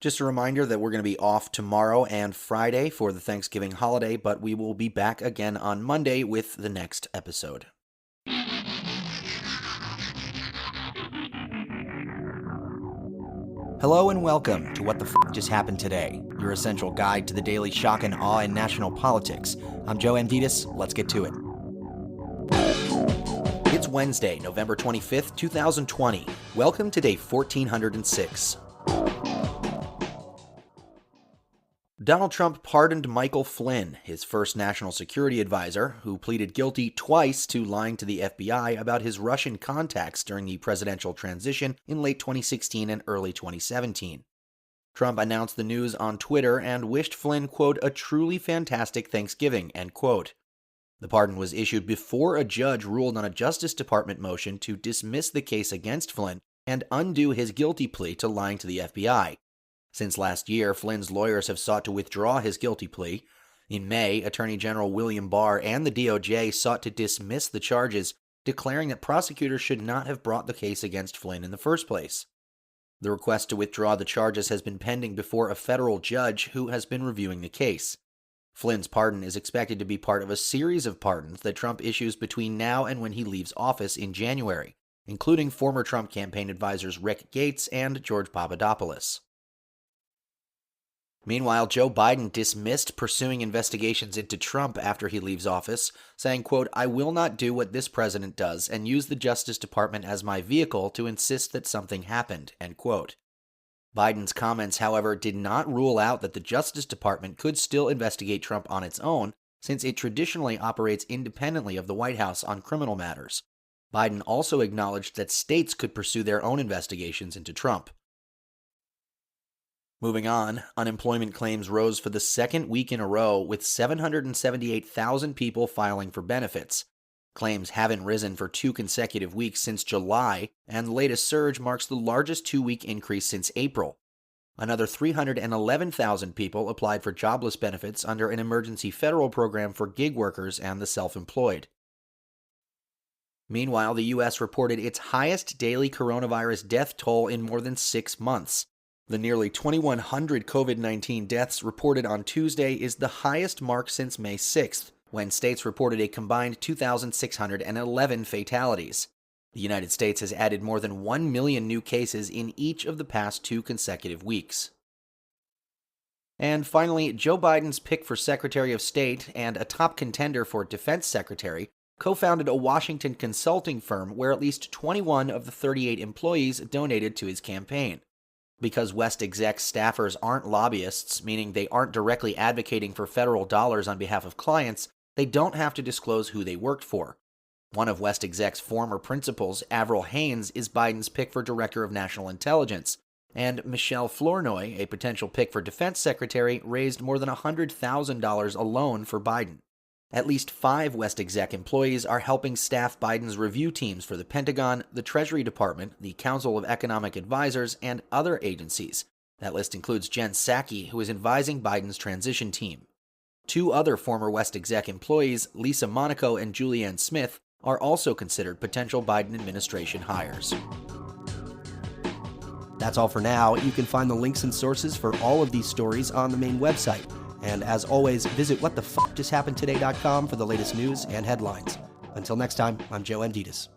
Just a reminder that we're going to be off tomorrow and Friday for the Thanksgiving holiday, but we will be back again on Monday with the next episode. Hello and welcome to What the F*** Just Happened Today, your essential guide to the daily shock and awe in national politics. I'm Joe Amditis. Let's get to it. It's Wednesday, November 25th, 2020. Welcome to day 1406. Donald Trump pardoned Michael Flynn, his first national security advisor, who pleaded guilty twice to lying to the FBI about his Russian contacts during the presidential transition in late 2016 and early 2017. Trump announced the news on Twitter and wished Flynn, quote, a truly fantastic Thanksgiving, end quote. The pardon was issued before a judge ruled on a Justice Department motion to dismiss the case against Flynn and undo his guilty plea to lying to the FBI. Since last year, Flynn's lawyers have sought to withdraw his guilty plea. In May, Attorney General William Barr and the DOJ sought to dismiss the charges, declaring that prosecutors should not have brought the case against Flynn in the first place. The request to withdraw the charges has been pending before a federal judge who has been reviewing the case. Flynn's pardon is expected to be part of a series of pardons that Trump issues between now and when he leaves office in January, including former Trump campaign advisors Rick Gates and George Papadopoulos. Meanwhile, Joe Biden dismissed pursuing investigations into Trump after he leaves office, saying, quote, I will not do what this president does and use the Justice Department as my vehicle to insist that something happened, end quote. Biden's comments, however, did not rule out that the Justice Department could still investigate Trump on its own, since it traditionally operates independently of the White House on criminal matters. Biden also acknowledged that states could pursue their own investigations into Trump. Moving on, unemployment claims rose for the second week in a row, with 778,000 people filing for benefits. Claims haven't risen for 2 consecutive weeks since July, and the latest surge marks the largest 2-week increase since April. Another 311,000 people applied for jobless benefits under an emergency federal program for gig workers and the self-employed. Meanwhile, the U.S. reported its highest daily coronavirus death toll in more than 6 months. The nearly 2,100 COVID-19 deaths reported on Tuesday is the highest mark since May 6th, when states reported a combined 2,611 fatalities. The United States has added more than 1 million new cases in each of the past 2 consecutive weeks. And finally, Joe Biden's pick for Secretary of State and a top contender for Defense Secretary co-founded a Washington consulting firm where at least 21 of the 38 employees donated to his campaign. Because West exec staffers aren't lobbyists, meaning they aren't directly advocating for federal dollars on behalf of clients, they don't have to disclose who they worked for. One of West exec's former principals, Avril Haines, is Biden's pick for Director of National Intelligence, and Michelle Flournoy, a potential pick for Defense Secretary, raised more than $100,000 alone for Biden. At least 5 West exec employees are helping staff Biden's review teams for the Pentagon, the Treasury Department, the Council of Economic Advisors, and other agencies. That list includes Jen Psaki, who is advising Biden's transition team. 2 other former West exec employees, Lisa Monaco and Julianne Smith, are also considered potential Biden administration hires. That's all for now. You can find the links and sources for all of these stories on the main website. And as always, visit whatthefjusthappenedtoday.com for the latest news and headlines. Until next time, I'm Joe Amditis.